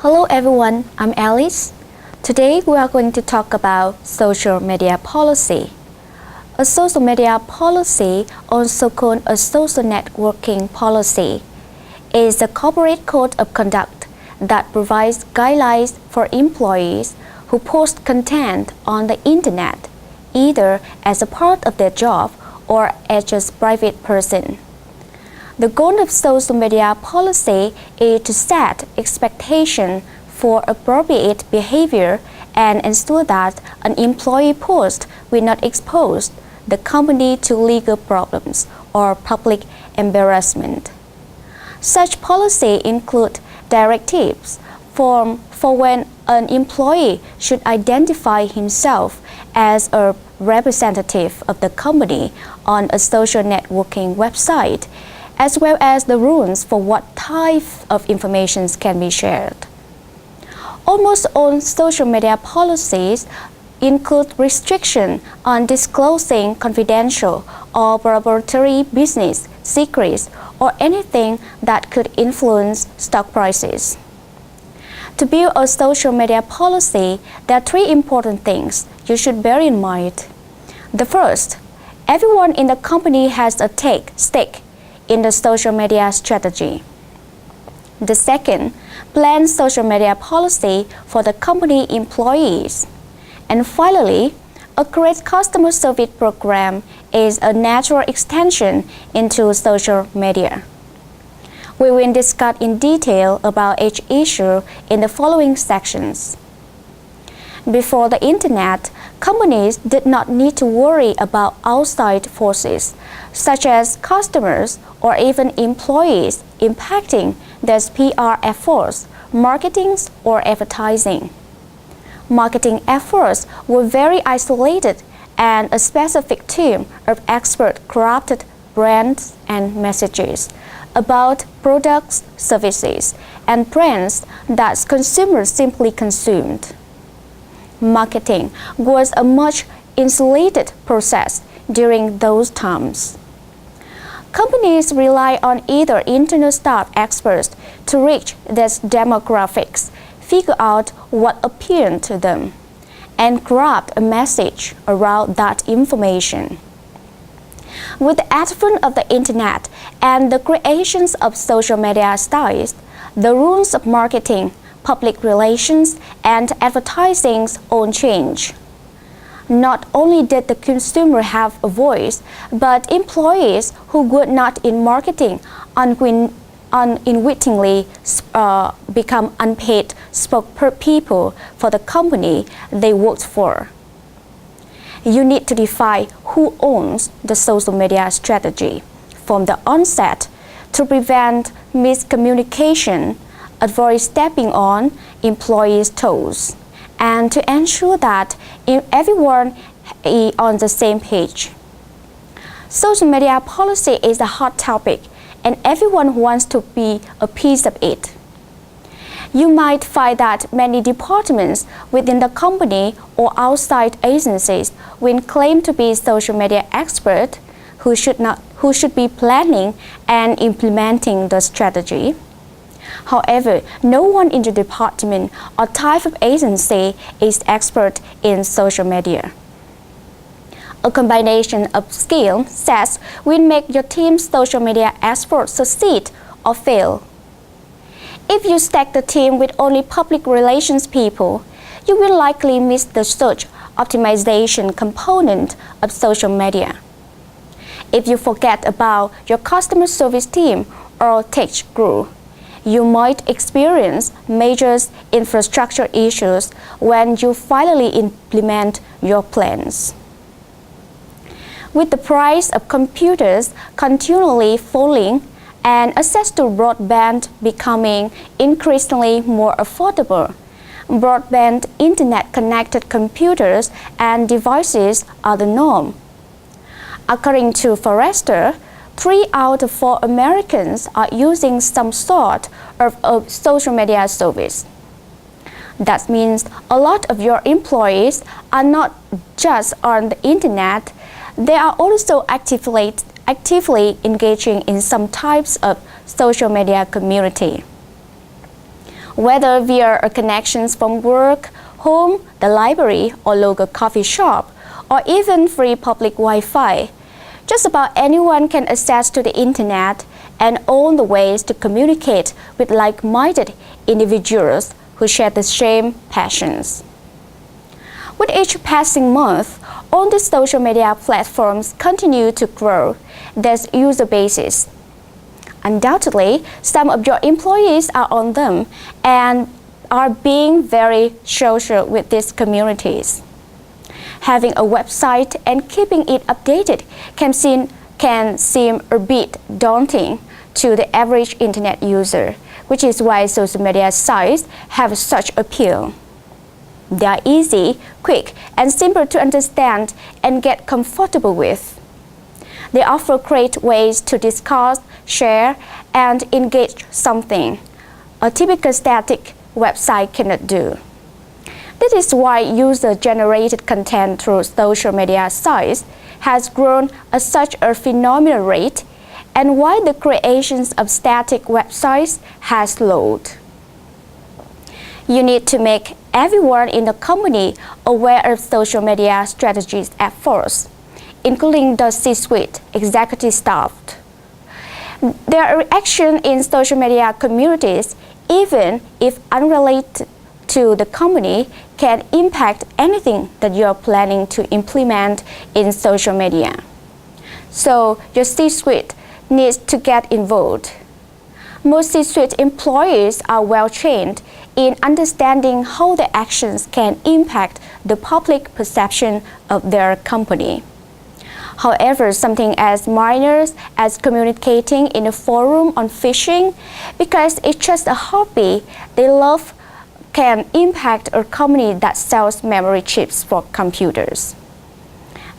Hello everyone, I'm Alice. Today we are going to talk about social media policy. A social media policy, also called a social networking policy, is a corporate code of conduct that provides guidelines for employees who post content on the internet, either as a part of their job or as a private person. The goal of social media policy is to set expectations for appropriate behavior and ensure that an employee post will not expose the company to legal problems or public embarrassment. Such policy include directives for when an employee should identify himself as a representative of the company on a social networking website, as well as the rules for what type of information can be shared. Almost all social media policies include restrictions on disclosing confidential or proprietary business secrets or anything that could influence stock prices. To build a social media policy, there are three important things you should bear in mind. The first, everyone in the company has a stake in the social media strategy. The second, plan social media policy for the company employees. And finally, a great customer service program is a natural extension into social media. We will discuss in detail about each issue in the following sections. Before the internet, companies did not need to worry about outside forces, such as customers or even employees impacting their PR efforts, marketing, or advertising. Marketing efforts were very isolated, and a specific team of experts crafted brands and messages about products, services, and brands that consumers simply consumed. Marketing was a much insulated process during those times. Companies rely on either internal staff experts to reach their demographics, figure out what appealed to them, and craft a message around that information. With the advent of the internet and the creations of social media styles, the rules of marketing, public relations, and advertising all change. Not only did the consumer have a voice, but employees who were not in marketing unwittingly become unpaid spokespeople for the company they worked for. You need to define who owns the social media strategy from the onset to prevent miscommunication, avoid stepping on employees' toes, and to ensure that everyone is on the same page. Social media policy is a hot topic, and everyone wants to be a piece of it. You might find that many departments within the company or outside agencies will claim to be social media experts who should be planning and implementing the strategy. However, no one in the department or type of agency is expert in social media. A combination of skill sets will make your team's social media expert succeed or fail. If you stack the team with only public relations people, you will likely miss the search optimization component of social media. If you forget about your customer service team or tech group, you might experience major infrastructure issues when you finally implement your plans. With the price of computers continually falling and access to broadband becoming increasingly more affordable, broadband internet-connected computers and devices are the norm. According to Forrester, 3 out of 4 Americans are using some sort of a social media service. That means a lot of your employees are not just on the internet, they are also actively engaging in some types of social media community. whether via connections from work, home, the library, or local coffee shop, or even free public Wi-Fi. Just about anyone can access to the internet and own the ways to communicate with like-minded individuals who share the same passions. With each passing month, all the social media platforms continue to grow their user bases. Undoubtedly, some of your employees are on them and are being very social with these communities. Having a website and keeping it updated can seem a bit daunting to the average internet user, which is why social media sites have such appeal. They are easy, quick, and simple to understand and get comfortable with. They offer great ways to discuss, share, and engage something a typical static website cannot do. This is why user-generated content through social media sites has grown at such a phenomenal rate, and why the creation of static websites has slowed. You need to make everyone in the company aware of social media strategies at first, including the C-suite executive staff. Their action in social media communities, even if unrelated to the company, can impact anything that you are planning to implement in social media. So your C-suite needs to get involved. Most C-suite employees are well trained in understanding how their actions can impact the public perception of their company. However, something as minor as communicating in a forum on phishing, because it's just a hobby they love, can impact a company that sells memory chips for computers.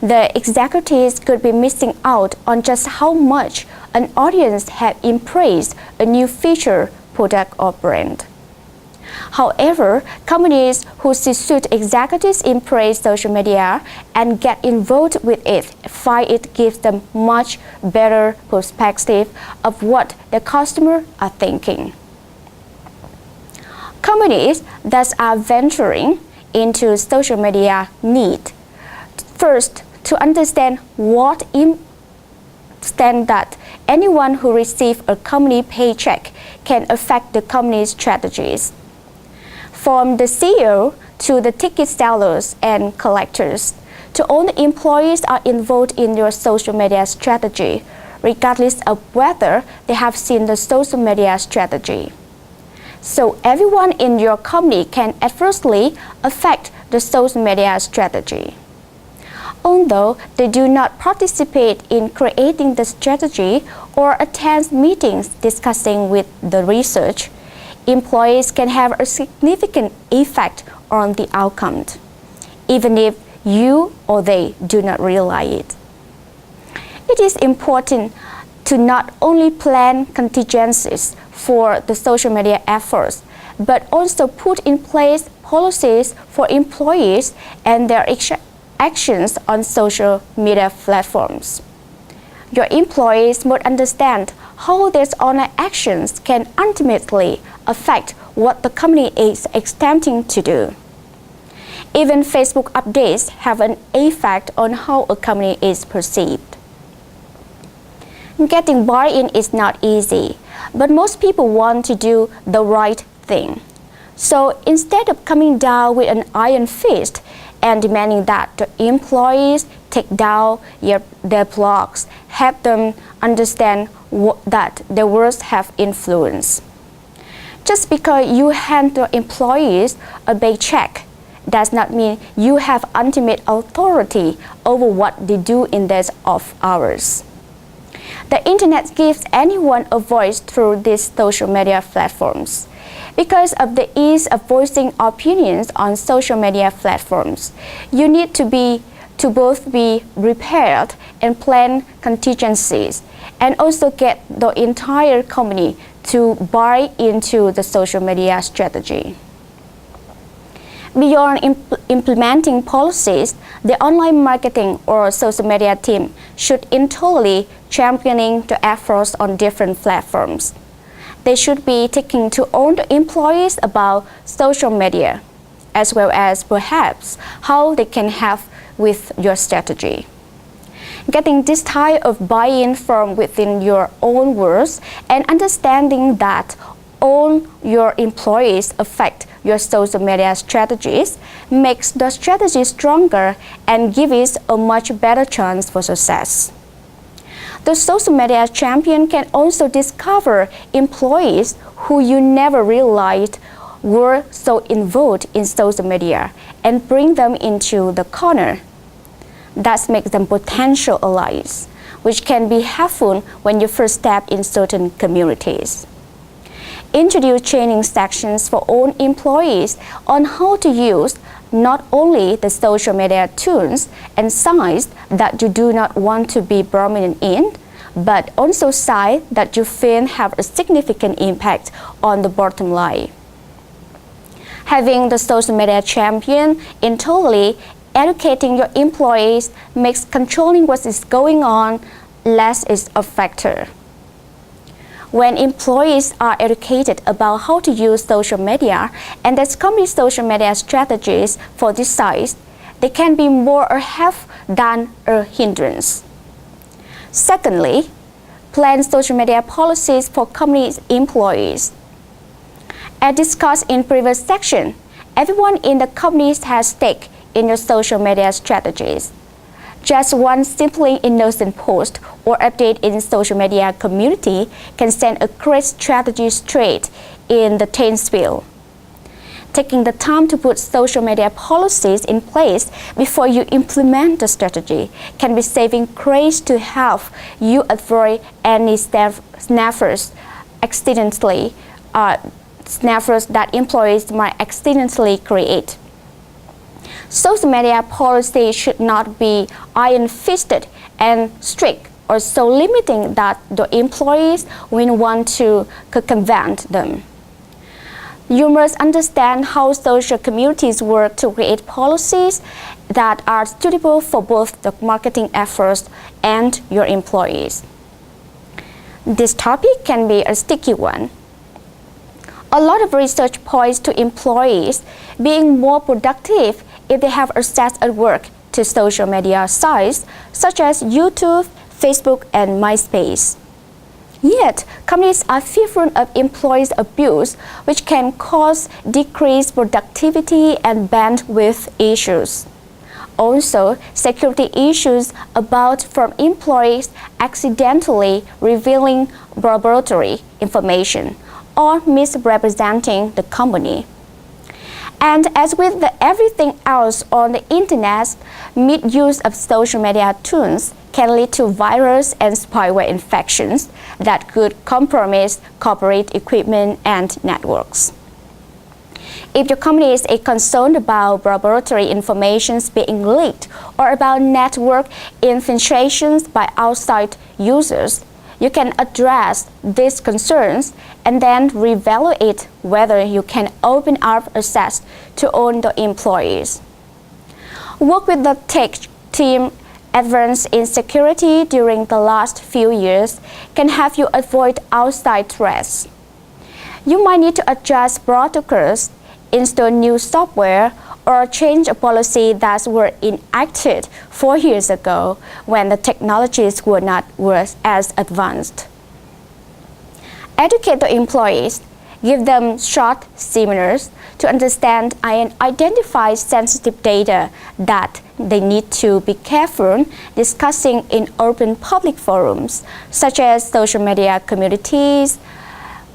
The executives could be missing out on just how much an audience had embraced a new feature, product, or brand. However, companies whose C-suite executives embrace social media and get involved with it find it gives them much better perspective of what their customers are thinking. Companies that are venturing into social media need first to understand what extent that anyone who receives a company paycheck can affect the company's strategies. From the CEO to the ticket sellers and collectors, to all the employees are involved in your social media strategy, regardless of whether they have seen the social media strategy. So everyone in your company can adversely affect the social media strategy. Although they do not participate in creating the strategy or attend meetings discussing with the research, employees can have a significant effect on the outcome, even if you or they do not realize it. It is important to not only plan contingencies for the social media efforts, but also put in place policies for employees and their actions on social media platforms. Your employees must understand how their online actions can ultimately affect what the company is attempting to do. Even Facebook updates have an effect on how a company is perceived. Getting buy-in is not easy, but most people want to do the right thing. So instead of coming down with an iron fist and demanding that the employees take down their blogs, help them understand that their words have influence. Just because you hand your employees a paycheck does not mean you have ultimate authority over what they do in their off hours. The internet gives anyone a voice through these social media platforms. Because of the ease of voicing opinions on social media platforms, you need to both be prepared and plan contingencies, and also get the entire company to buy into the social media strategy. Beyond implementing policies, the online marketing or social media team should internally championing the efforts on different platforms. they should be taking to all the employees about social media, as well as perhaps how they can help with your strategy. Getting this type of buy-in from within your own words and understanding that all your employees affect your social media strategies makes the strategy stronger and gives it a much better chance for success. The social media champion can also discover employees who you never realized were so involved in social media and bring them into the corner. That makes them potential allies, which can be helpful when you first step in certain communities. Introduce training sections for all employees on how to use not only the social media tools and sites that you do not want to be prominent in, but also sites that you feel have a significant impact on the bottom line. Having the social media champion internally educating your employees makes controlling what is going on less is a factor. When employees are educated about how to use social media and the company's social media strategies for this size, they can be more a help than a hindrance. Secondly, plan social media policies for company's employees. As discussed in previous section, everyone in the company has stake in your social media strategies. Just one simply innocent post or update in social media community can send a great strategy straight in the tailspin. Taking the time to put social media policies in place before you implement the strategy can be saving grace to help you avoid any snaffers that employees might accidentally create. Social media policy should not be iron-fisted and strict or so limiting that the employees will want to circumvent them. You must understand how social communities work to create policies that are suitable for both the marketing efforts and your employees. This topic can be a sticky one. A lot of research points to employees being more productive if they have access at work to social media sites such as YouTube, Facebook, and MySpace. Yet, companies are fearful of employees' abuse, which can cause decreased productivity and bandwidth issues. Also, security issues abound from employees accidentally revealing proprietary information or misrepresenting the company. And as with everything else on the internet, misuse of social media tools can lead to virus and spyware infections that could compromise corporate equipment and networks. If your company is concerned about proprietary information being leaked or about network infiltrations by outside users, you can address these concerns and then reevaluate whether you can open up access to all the employees. Work with the tech team advanced in security during the last few years can help you avoid outside threats. You might need to adjust protocols, install new software, or change a policy that were enacted 4 years ago when the technologies were not as advanced. Educate the employees. Give them short seminars to understand and identify sensitive data that they need to be careful discussing in open public forums, such as social media communities.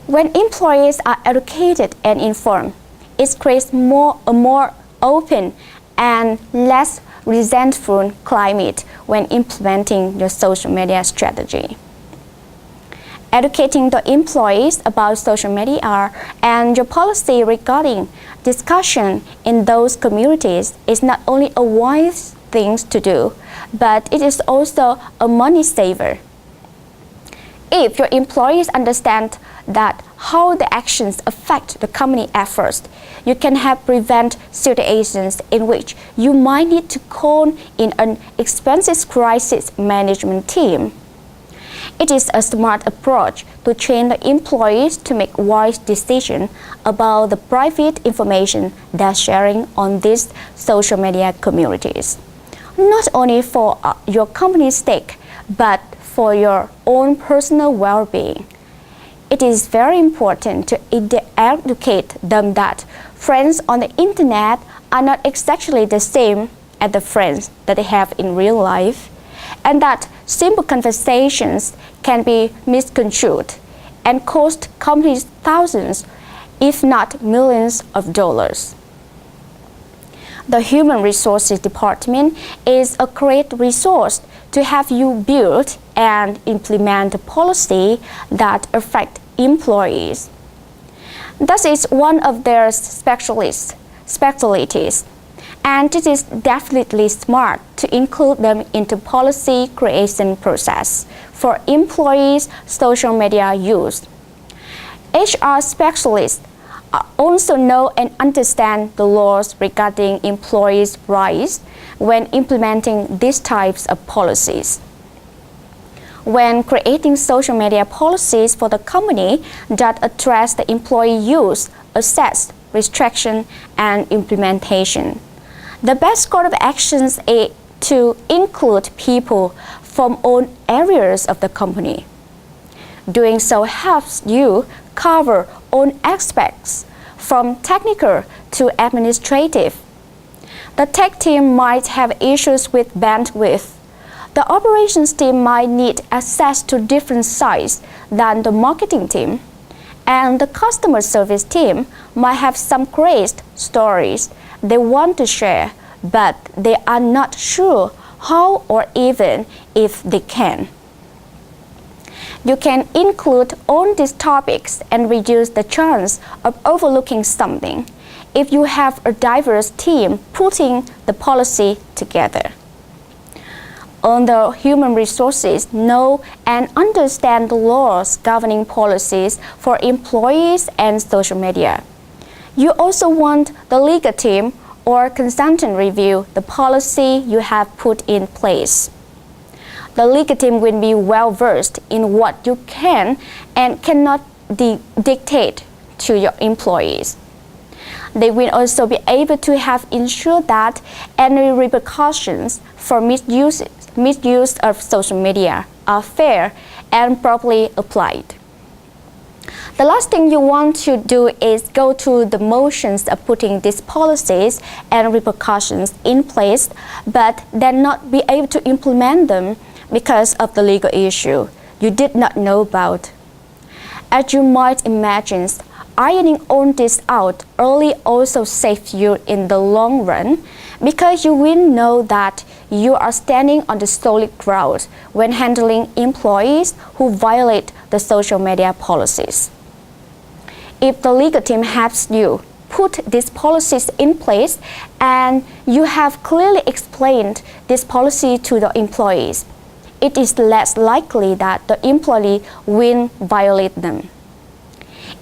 When employees are educated and informed, it creates a more open and less resentful climate when implementing your social media strategy. Educating the employees about social media and your policy regarding discussion in those communities is not only a wise thing to do, but it is also a money saver. If your employees understand that how the actions affect the company efforts, you can help prevent situations in which you might need to call in an expensive crisis management team. It is a smart approach to train the employees to make wise decisions about the private information they're sharing on these social media communities, not only for your company's sake, but for your own personal well-being. It is very important to educate them that friends on the internet are not exactly the same as the friends that they have in real life, and that simple conversations can be misconstrued and cost companies thousands, if not millions of dollars. The Human Resources Department is a great resource to have you build and implement a policy that affects employees. This is one of their specialties, and it is definitely smart to include them into policy creation process for employees' social media use. HR specialists also know and understand the laws regarding employees' rights when implementing these types of policies. When creating social media policies for the company that address the employee use, access, restriction, and implementation, the best course of actions is to include people from all areas of the company. Doing so helps you cover all aspects, from technical to administrative. The tech team might have issues with bandwidth. The operations team might need access to different sites than the marketing team, and the customer service team might have some great stories they want to share, but they are not sure how or even if they can. You can include all these topics and reduce the chance of overlooking something if you have a diverse team putting the policy together. Although human resources know and understand the laws governing policies for employees and social media, you also want the legal team or consultant review the policy you have put in place. The legal team will be well versed in what you can and cannot dictate to your employees. They will also be able to have ensured that any repercussions for misuse of social media are fair and properly applied. The last thing you want to do is go through the motions of putting these policies and repercussions in place, but then not be able to implement them because of the legal issue you did not know about. As you might imagine, ironing all this out early also saves you in the long run, because you will know that you are standing on the solid ground when handling employees who violate the social media policies. If the legal team helps you put these policies in place and you have clearly explained this policy to the employees, it is less likely that the employee will violate them.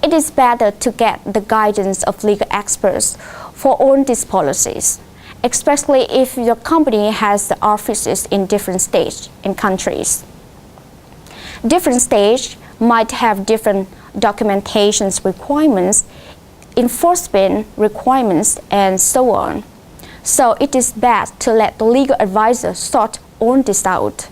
It is better to get the guidance of legal experts for all these policies, especially if your company has offices in different states and countries. Different states might have different documentation requirements, enforcement requirements, and so on. So it is best to let the legal advisor sort all this out.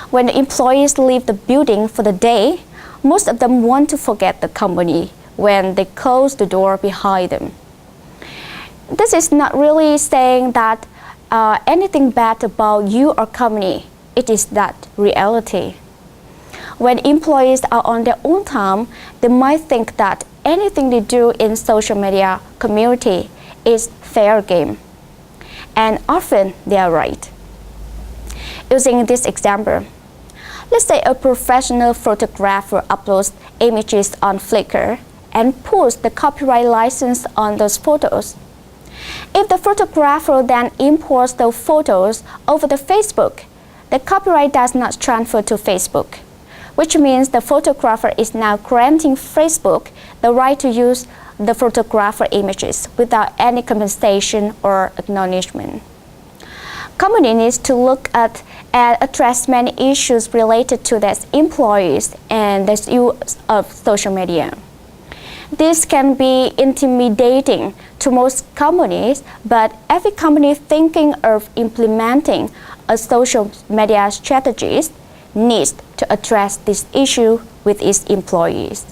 When the employees leave the building for the day, most of them want to forget the company when they close the door behind them. This is not really saying that anything bad about you or company. It is that reality. When employees are on their own time, they might think that anything they do in social media community is fair game. And often they are right. Using this example, let's say a professional photographer uploads images on Flickr and puts the copyright license on those photos. If the photographer then imports those photos over to Facebook, the copyright does not transfer to Facebook, which means the photographer is now granting Facebook the right to use the photographer images without any compensation or acknowledgement. Company needs to look at and address many issues related to their employees and the use of social media. This can be intimidating to most companies, but every company thinking of implementing a social media strategy needs to address this issue with its employees.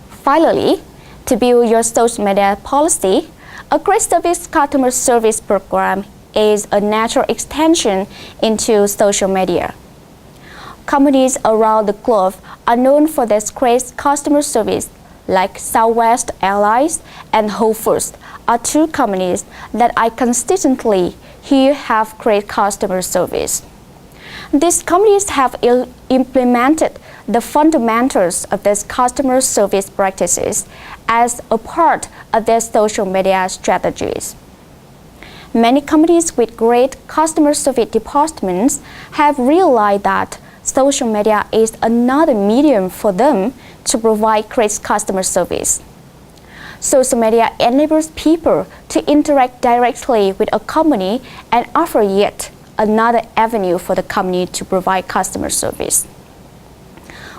Finally, to build your social media policy, a great service customer service program is a natural extension into social media. Companies around the globe are known for their great customer service, like Southwest Airlines and Whole Foods are two companies that I consistently hear have great customer service. These companies have implemented the fundamentals of their customer service practices as a part of their social media strategies. Many companies with great customer service departments have realized that social media is another medium for them to provide great customer service. Social media enables people to interact directly with a company and offer yet another avenue for the company to provide customer service.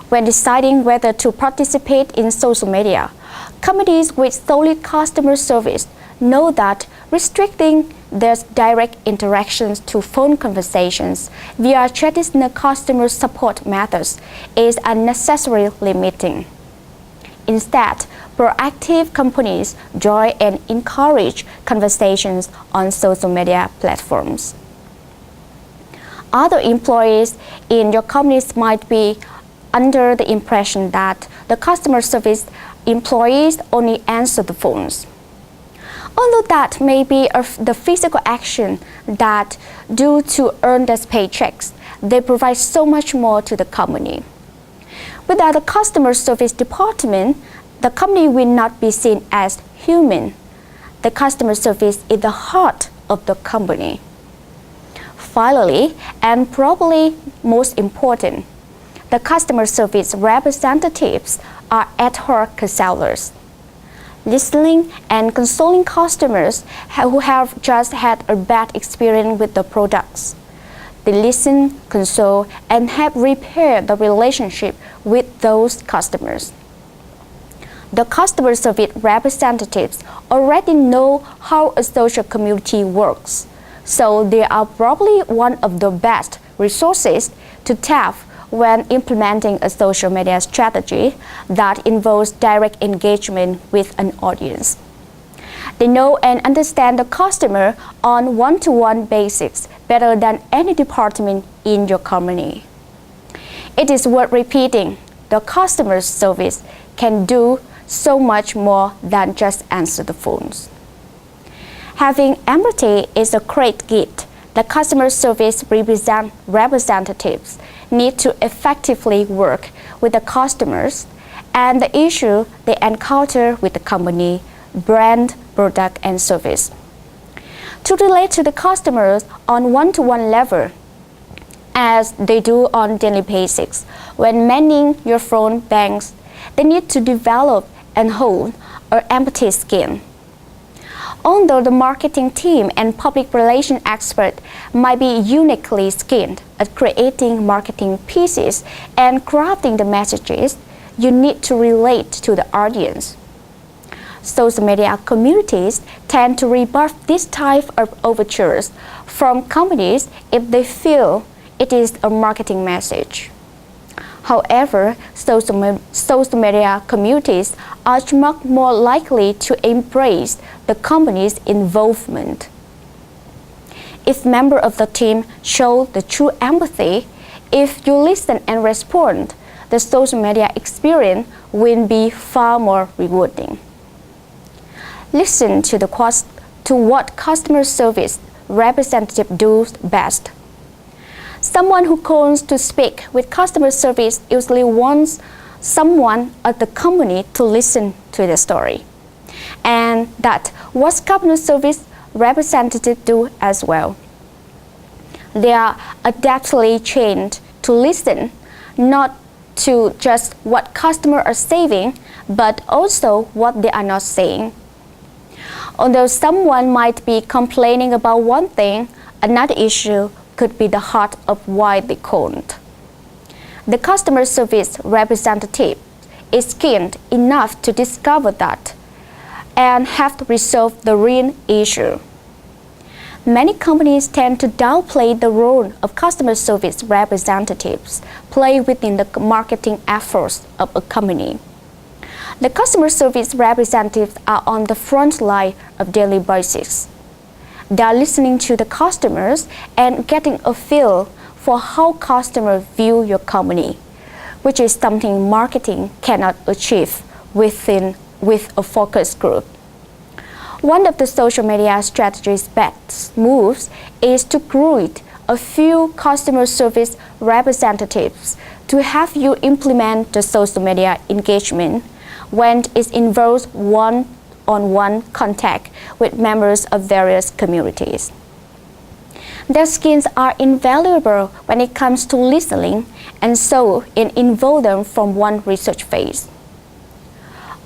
When deciding whether to participate in social media, companies with solid customer service know that restricting their direct interactions to phone conversations via traditional customer support methods is unnecessarily limiting. Instead, proactive companies join and encourage conversations on social media platforms. Other employees in your companies might be under the impression that the customer service employees only answer the phones. Although that may be the physical action that do to earn their paychecks, they provide so much more to the company. Without a customer service department, the company will not be seen as human. The customer service is the heart of the company. Finally, and probably most important, the customer service representatives are ad hoc sellers, listening and consoling customers who have just had a bad experience with the products. They listen, console, and help repair the relationship with those customers. The customer service representatives already know how a social community works, so they are probably one of the best resources to tap when implementing a social media strategy that involves direct engagement with an audience. They know and understand the customer on one-to-one basis better than any department in your company. It is worth repeating, the customer service can do so much more than just answer the phones. Having empathy is a great gift. The customer service representatives need to effectively work with the customers and the issue they encounter with the company, brand, product, and service. To relate to the customers on one-to-one level, as they do on daily basis, when managing your phone banks, they need to develop and hold an empathy skill. Although the marketing team and public relations expert might be uniquely skilled at creating marketing pieces and crafting the messages, you need to relate to the audience. Social media communities tend to rebuff this type of overtures from companies if they feel it is a marketing message. However, social media communities are much more likely to embrace the company's involvement. If members of the team show the true empathy, if you listen and respond, the social media experience will be far more rewarding. Listen to what customer service representatives do best. Someone who calls to speak with customer service usually wants someone at the company to listen to the story. And that's what customer service representatives do as well. They are adeptly trained to listen, not to just what customers are saying, but also what they are not saying. Although someone might be complaining about one thing, Another issue could be the heart of why they called. The customer service representative is skilled enough to discover that and have to resolve the real issue. Many companies tend to downplay the role of customer service representatives play within the marketing efforts of a company. The customer service representatives are on the front line of daily basis. They are listening to the customers and getting a feel for how customers view your company, which is something marketing cannot achieve with a focus group. One of the social media strategy's best moves is to recruit a few customer service representatives to have you implement the social media engagement when it involves one-on-one contact with members of various communities. Their skills are invaluable when it comes to listening, and so involve them from one research phase.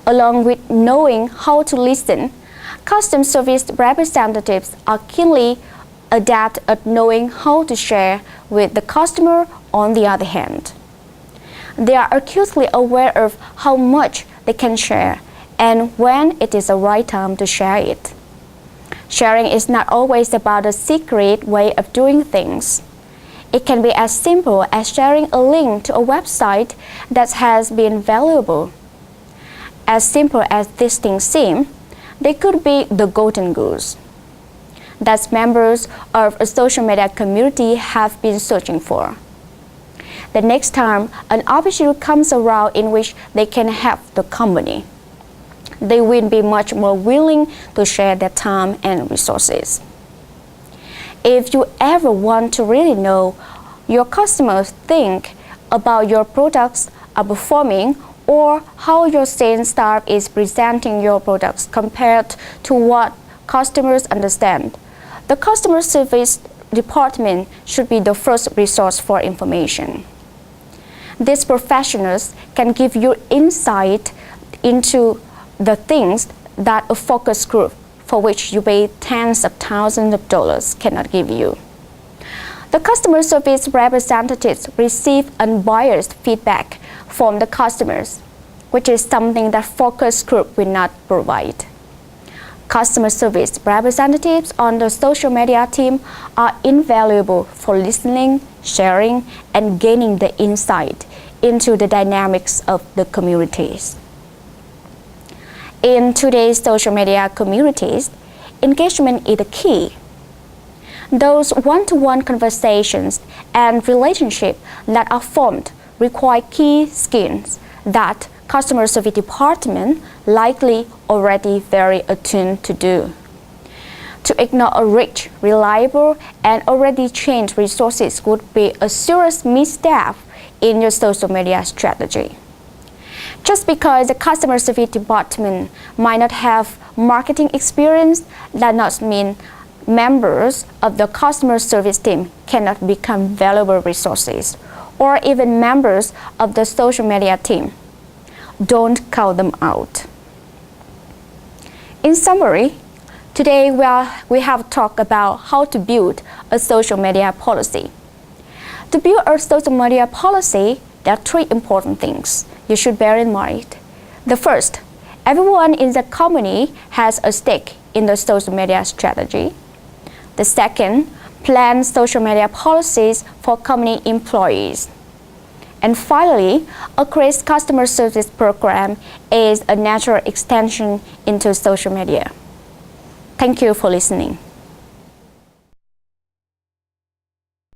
Along with knowing how to listen, customer service representatives are keenly adept at knowing how to share with the customer on the other hand. They are acutely aware of how much they can share and when it is the right time to share it. Sharing is not always about a secret way of doing things. It can be as simple as sharing a link to a website that has been valuable. As simple as these things seem, they could be the golden goose that members of a social media community have been searching for. The next time an opportunity comes around in which they can help the company, they will be much more willing to share their time and resources. If you ever want to really know your customers think about your products are performing or how your sales staff is presenting your products compared to what customers understand, the customer service department should be the first resource for information. These professionals can give you insight into the things that a focus group for which you pay tens of thousands of dollars cannot give you. The customer service representatives receive unbiased feedback from the customers, which is something that focus group will not provide. Customer service representatives on the social media team are invaluable for listening, sharing, and gaining the insight into the dynamics of the communities. In today's social media communities, engagement is the key. Those one-to-one conversations and relationships that are formed require key skills that customer service department likely already very attuned to do. To ignore a rich, reliable, and already trained resources would be a serious misstep in your social media strategy. Just because the customer service department might not have marketing experience, does not mean members of the customer service team cannot become valuable resources, or even members of the social media team. Don't count them out. In summary, today we have talked about how to build a social media policy. To build a social media policy, there are three important things you should bear in mind. The first, everyone in the company has a stake in the social media strategy. The second, plan social media policies for company employees. And finally, a CRIS customer service program is a natural extension into social media. Thank you for listening.